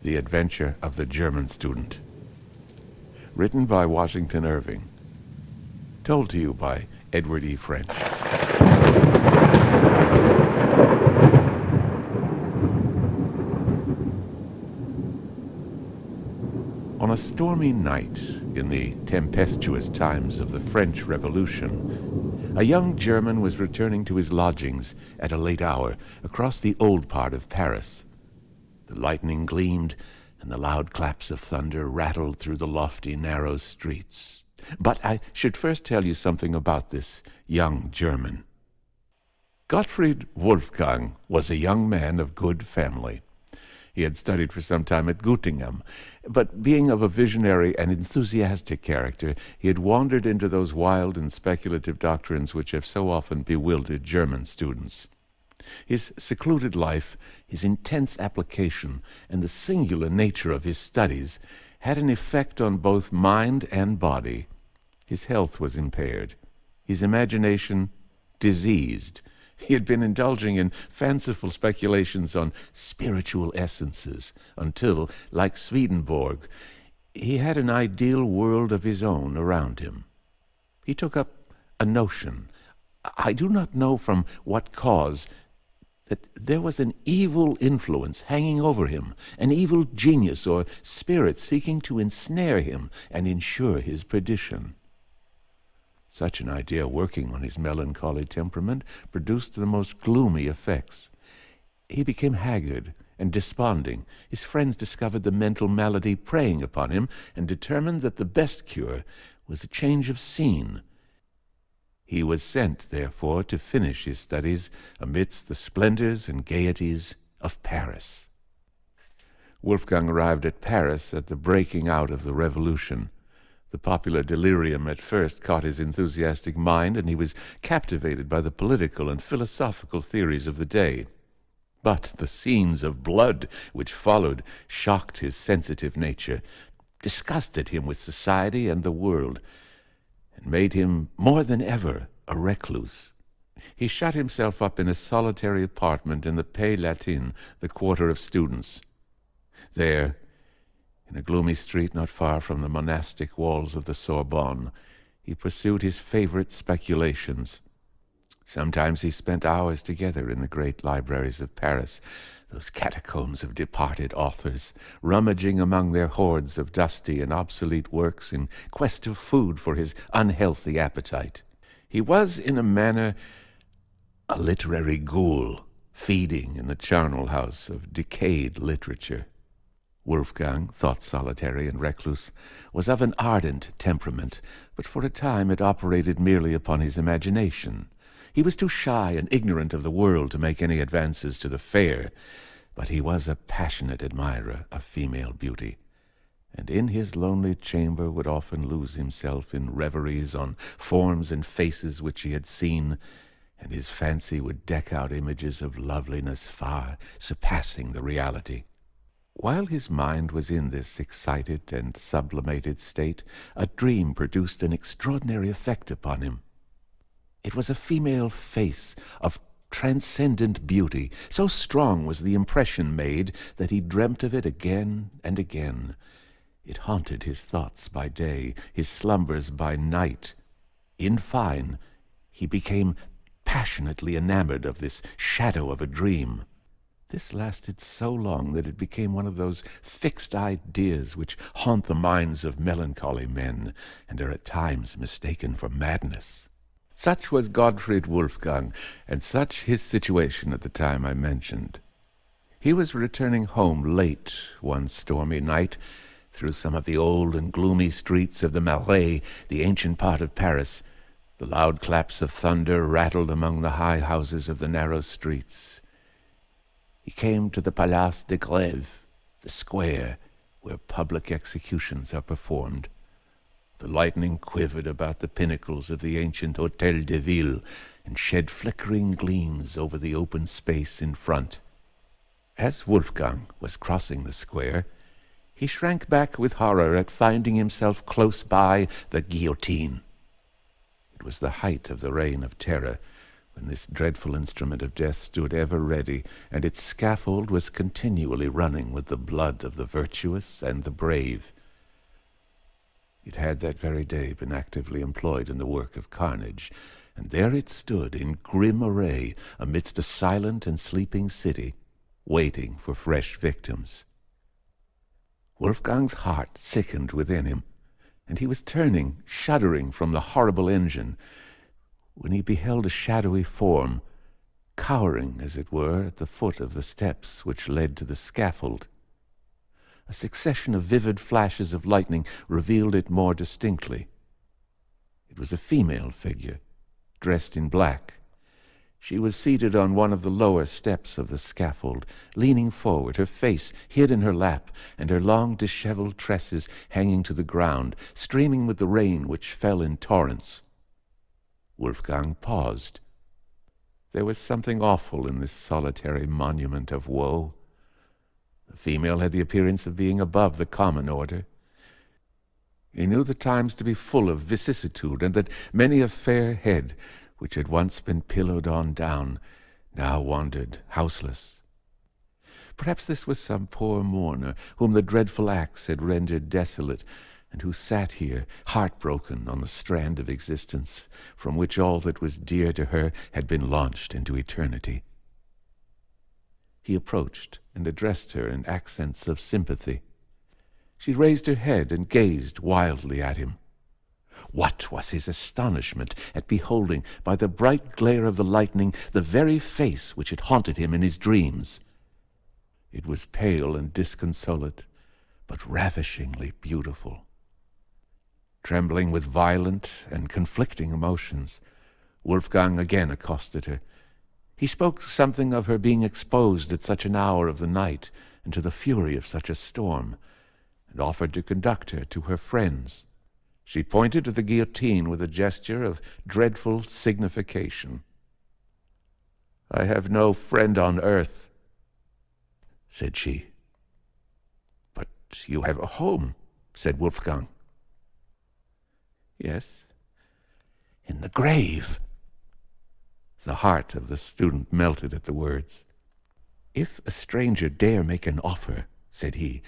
The Adventure of the German Student. Written by Washington Irving. Told to you by Edward E. French. On a stormy night in the tempestuous times of the French Revolution, a young German was returning to his lodgings at a late hour across the old part of Paris. The lightning gleamed, and the loud claps of thunder rattled through the lofty, narrow streets. But I should first tell you something about this young German. Gottfried Wolfgang was a young man of good family. He had studied for some time at Göttingen, but being of a visionary and enthusiastic character, he had wandered into those wild and speculative doctrines which have so often bewildered German students. His secluded life, his intense application, and the singular nature of his studies had an effect on both mind and body. His health was impaired, his imagination diseased. He had been indulging in fanciful speculations on spiritual essences until, like Swedenborg, he had an ideal world of his own around him. He took up a notion, I do not know from what cause, that there was an evil influence hanging over him, an evil genius or spirit seeking to ensnare him and ensure his perdition. Such an idea, working on his melancholy temperament, produced the most gloomy effects. He became haggard and desponding. His friends discovered the mental malady preying upon him and determined that the best cure was a change of scene. He was sent, therefore, to finish his studies amidst the splendors and gaieties of Paris. Wolfgang arrived at Paris at the breaking out of the Revolution. The popular delirium at first caught his enthusiastic mind, and he was captivated by the political and philosophical theories of the day. But the scenes of blood which followed shocked his sensitive nature, disgusted him with society and the world, and made him more than ever a recluse. He shut himself up in a solitary apartment in the Pays Latin, the quarter of students. There, in a gloomy street not far from the monastic walls of the Sorbonne, he pursued his favorite speculations. Sometimes he spent hours together in the great libraries of Paris, those catacombs of departed authors, rummaging among their hoards of dusty and obsolete works in quest of food for his unhealthy appetite. He was, in a manner, a literary ghoul, feeding in the charnel house of decayed literature. Wolfgang, thought solitary and recluse, was of an ardent temperament, but for a time it operated merely upon his imagination. He was too shy and ignorant of the world to make any advances to the fair, but he was a passionate admirer of female beauty, and in his lonely chamber would often lose himself in reveries on forms and faces which he had seen, and his fancy would deck out images of loveliness far surpassing the reality. While his mind was in this excited and sublimated state, a dream produced an extraordinary effect upon him. It was a female face of transcendent beauty. So strong was the impression made that he dreamt of it again and again. It haunted his thoughts by day, his slumbers by night. In fine, he became passionately enamored of this shadow of a dream. This lasted so long that it became one of those fixed ideas which haunt the minds of melancholy men and are at times mistaken for madness. Such was Gottfried Wolfgang, and such his situation at the time I mentioned. He was returning home late one stormy night through some of the old and gloomy streets of the Marais, the ancient part of Paris. The loud claps of thunder rattled among the high houses of the narrow streets. He came to the Place de Grève, the square where public executions are performed. The lightning quivered about the pinnacles of the ancient Hôtel de Ville and shed flickering gleams over the open space in front. As Wolfgang was crossing the square, he shrank back with horror at finding himself close by the guillotine. It was the height of the Reign of Terror, when this dreadful instrument of death stood ever ready, and its scaffold was continually running with the blood of the virtuous and the brave. It had that very day been actively employed in the work of carnage, and there it stood in grim array amidst a silent and sleeping city, waiting for fresh victims. Wolfgang's heart sickened within him, and he was turning, shuddering from the horrible engine, when he beheld a shadowy form, cowering, as it were, at the foot of the steps which led to the scaffold. A succession of vivid flashes of lightning revealed it more distinctly. It was a female figure, dressed in black. She was seated on one of the lower steps of the scaffold, leaning forward, her face hid in her lap, and her long disheveled tresses hanging to the ground, streaming with the rain which fell in torrents. Wolfgang paused. There was something awful in this solitary monument of woe. The female had the appearance of being above the common order. He knew the times to be full of vicissitude, and that many a fair head, which had once been pillowed on down, now wandered houseless. Perhaps this was some poor mourner whom the dreadful axe had rendered desolate, and who sat here, heartbroken on the strand of existence, from which all that was dear to her had been launched into eternity. He approached and addressed her in accents of sympathy. She raised her head and gazed wildly at him. What was his astonishment at beholding, by the bright glare of the lightning, the very face which had haunted him in his dreams. It was pale and disconsolate, but ravishingly beautiful. Trembling with violent and conflicting emotions, Wolfgang again accosted her. He spoke something of her being exposed at such an hour of the night and to the fury of such a storm, and offered to conduct her to her friends. She pointed to the guillotine with a gesture of dreadful signification. "I have no friend on earth," said she. "But you have a home," said Wolfgang. "Yes, in the grave." The heart of the student melted at the words. "If a stranger dare make an offer," said he,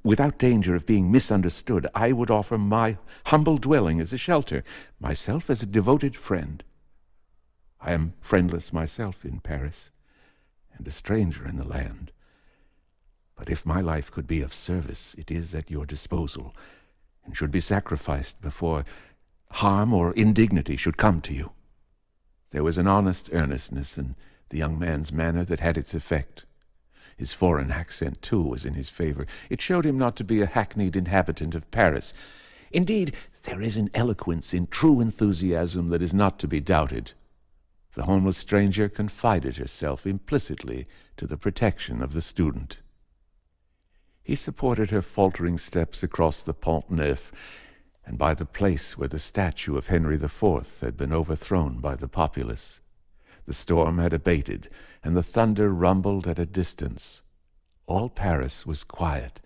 "without danger of being misunderstood, I would offer my humble dwelling as a shelter, myself as a devoted friend. I am friendless myself in Paris, and a stranger in the land. But if my life could be of service, it is at your disposal, and should be sacrificed before harm or indignity should come to you." There was an honest earnestness in the young man's manner that had its effect. His foreign accent, too, was in his favor. It showed him not to be a hackneyed inhabitant of Paris. Indeed, there is an eloquence in true enthusiasm that is not to be doubted. The homeless stranger confided herself implicitly to the protection of the student. He supported her faltering steps across the Pont Neuf, and by the place where the statue of Henry IV had been overthrown by the populace. The storm had abated, and the thunder rumbled at a distance. All Paris was quiet.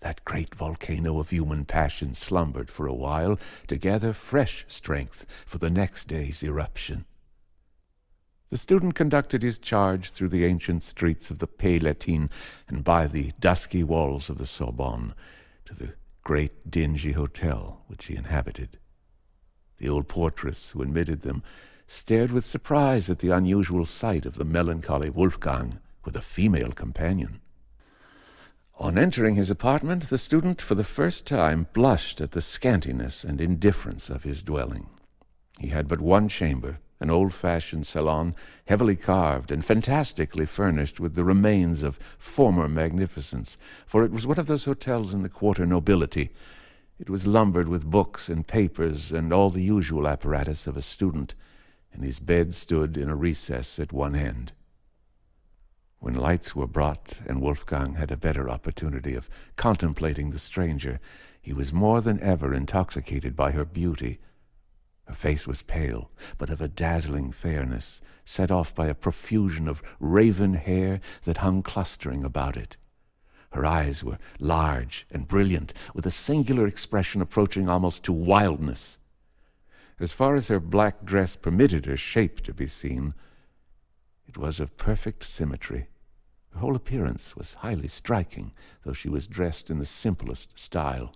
That great volcano of human passion slumbered for a while to gather fresh strength for the next day's eruption. The student conducted his charge through the ancient streets of the Pays Latin and by the dusky walls of the Sorbonne to the great dingy hotel which he inhabited. The old portress who admitted them stared with surprise at the unusual sight of the melancholy Wolfgang with a female companion. On entering his apartment, the student for the first time blushed at the scantiness and indifference of his dwelling. He had but one chamber, an old-fashioned salon, heavily carved and fantastically furnished with the remains of former magnificence, for it was one of those hotels in the quarter nobility. It was lumbered with books and papers and all the usual apparatus of a student, and his bed stood in a recess at one end. When lights were brought and Wolfgang had a better opportunity of contemplating the stranger, he was more than ever intoxicated by her beauty. Her face was pale, but of a dazzling fairness, set off by a profusion of raven hair that hung clustering about it. Her eyes were large and brilliant, with a singular expression approaching almost to wildness. As far as her black dress permitted her shape to be seen, it was of perfect symmetry. Her whole appearance was highly striking, though she was dressed in the simplest style.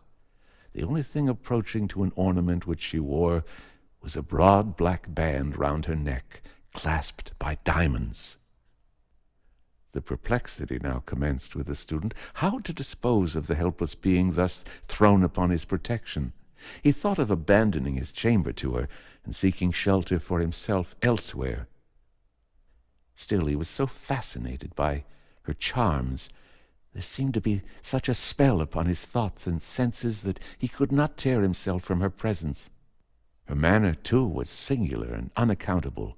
The only thing approaching to an ornament which she wore was a broad black band round her neck, clasped by diamonds. The perplexity now commenced with the student, how to dispose of the helpless being thus thrown upon his protection. He thought of abandoning his chamber to her and seeking shelter for himself elsewhere. Still, he was so fascinated by her charms, there seemed to be such a spell upon his thoughts and senses that he could not tear himself from her presence. Her manner, too, was singular and unaccountable.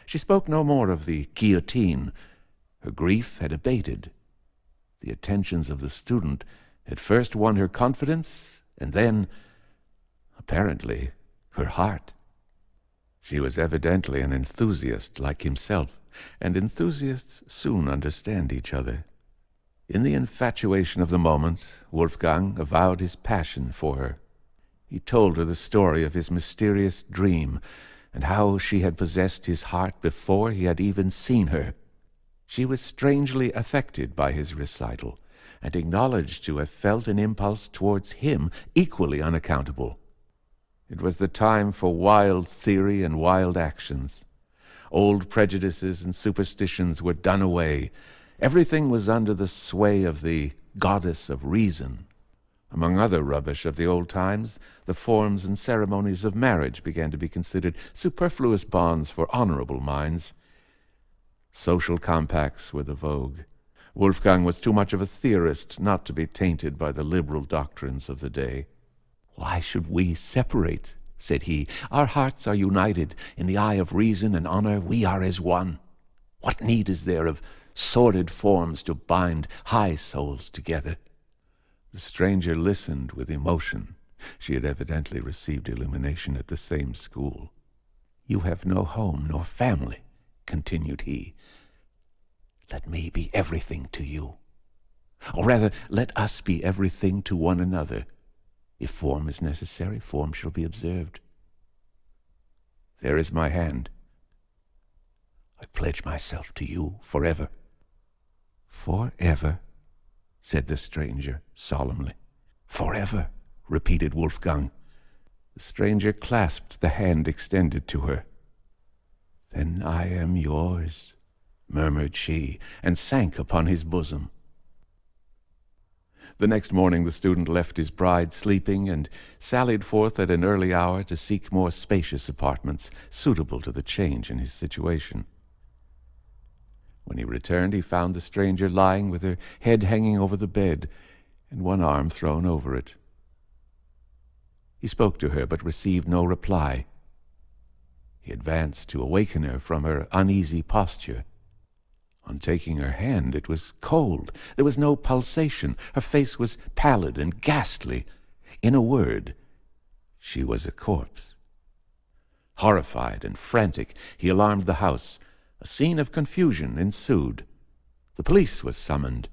She spoke no more of the guillotine. Her grief had abated. The attentions of the student had first won her confidence, and then, apparently, her heart. She was evidently an enthusiast like himself, and enthusiasts soon understand each other. In the infatuation of the moment, Wolfgang avowed his passion for her. He told her the story of his mysterious dream, and how she had possessed his heart before he had even seen her. She was strangely affected by his recital, and acknowledged to have felt an impulse towards him equally unaccountable. It was the time for wild theory and wild actions. Old prejudices and superstitions were done away. Everything was under the sway of the goddess of reason. Among other rubbish of the old times, the forms and ceremonies of marriage began to be considered superfluous bonds for honorable minds. Social compacts were the vogue. Wolfgang was too much of a theorist not to be tainted by the liberal doctrines of the day. "Why should we separate?" said he. "Our hearts are united. In the eye of reason and honor, we are as one. What need is there of sordid forms to bind high souls together?" The stranger listened with emotion. She had evidently received illumination at the same school. "You have no home nor family," continued he. "Let me be everything to you. Or rather, let us be everything to one another. If form is necessary, form shall be observed. There is my hand. I pledge myself to you forever." "Forever," said the stranger solemnly. "Forever," repeated Wolfgang. The stranger clasped the hand extended to her. "Then I am yours," murmured she, and sank upon his bosom. The next morning the student left his bride sleeping and sallied forth at an early hour to seek more spacious apartments suitable to the change in his situation. When he returned, he found the stranger lying with her head hanging over the bed and one arm thrown over it. He spoke to her, but received no reply. He advanced to awaken her from her uneasy posture. On taking her hand, it was cold. There was no pulsation. Her face was pallid and ghastly. In a word, she was a corpse. Horrified and frantic, he alarmed the house. A scene of confusion ensued. The police was summoned.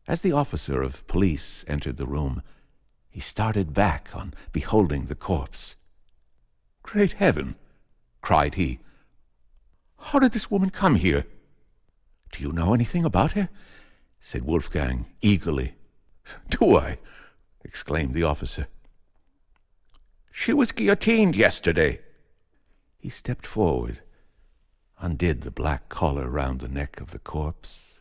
As the officer of police entered the room, he started back on beholding the corpse. "Great heaven!" cried he. "How did this woman come here?" "Do you know anything about her?" said Wolfgang eagerly. "Do I?" exclaimed the officer. "She was guillotined yesterday." He stepped forward, undid the black collar round the neck of the corpse,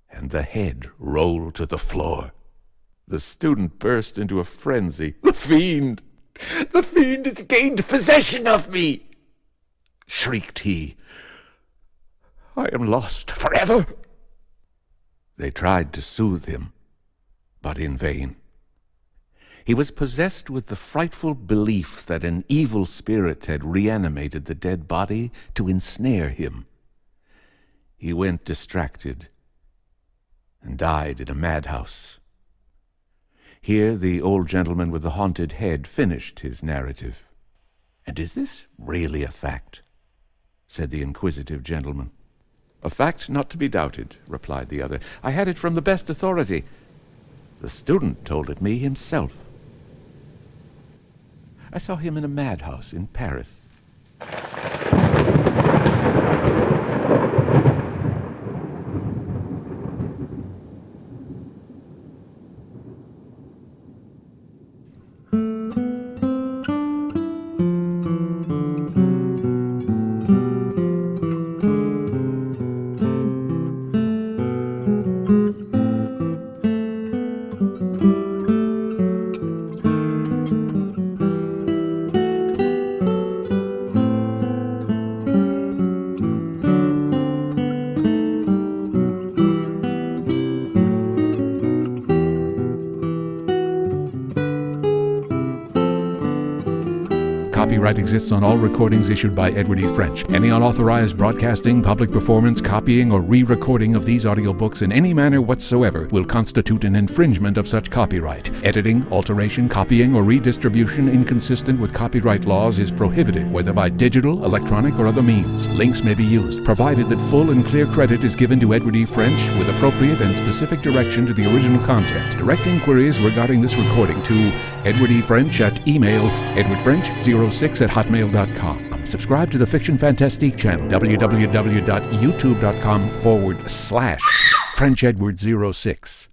and the head rolled to the floor. The student burst into a frenzy. "The fiend! The fiend has gained possession of me!" shrieked he. "I am lost forever!" They tried to soothe him, but in vain. He was possessed with the frightful belief that an evil spirit had reanimated the dead body to ensnare him. He went distracted and died in a madhouse. Here the old gentleman with the haunted head finished his narrative. "And is this really a fact?" said the inquisitive gentleman. "A fact not to be doubted," replied the other. "I had it from the best authority. The student told it me himself." I saw him in a madhouse in Paris. Copyright exists on all recordings issued by Edward E. French. Any unauthorized broadcasting, public performance, copying, or re-recording of these audiobooks in any manner whatsoever will constitute an infringement of such copyright. Editing, alteration, copying, or redistribution inconsistent with copyright laws is prohibited, whether by digital, electronic, or other means. Links may be used, provided that full and clear credit is given to Edward E. French with appropriate and specific direction to the original content. Direct inquiries regarding this recording to Edward E. French at email edwardfrench06@hotmail.com. Subscribe to the Fiction Fantastique channel, www.youtube.com/FrenchEdward06.